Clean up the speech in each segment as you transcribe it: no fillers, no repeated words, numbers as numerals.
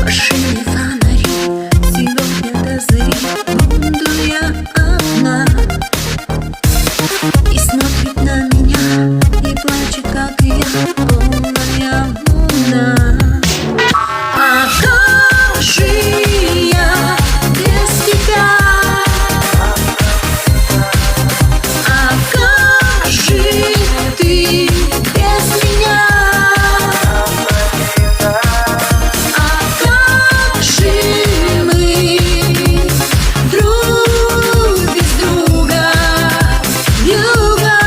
Пошли фонари, сегодня до зари буду я одна. И смотрит на меня, и плачет, как и я, полная луна. А как же я без тебя? А как же ты без меня? А как же мы друг без друга? Вьюга,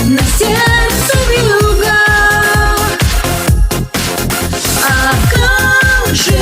на сердце вьюга. А как же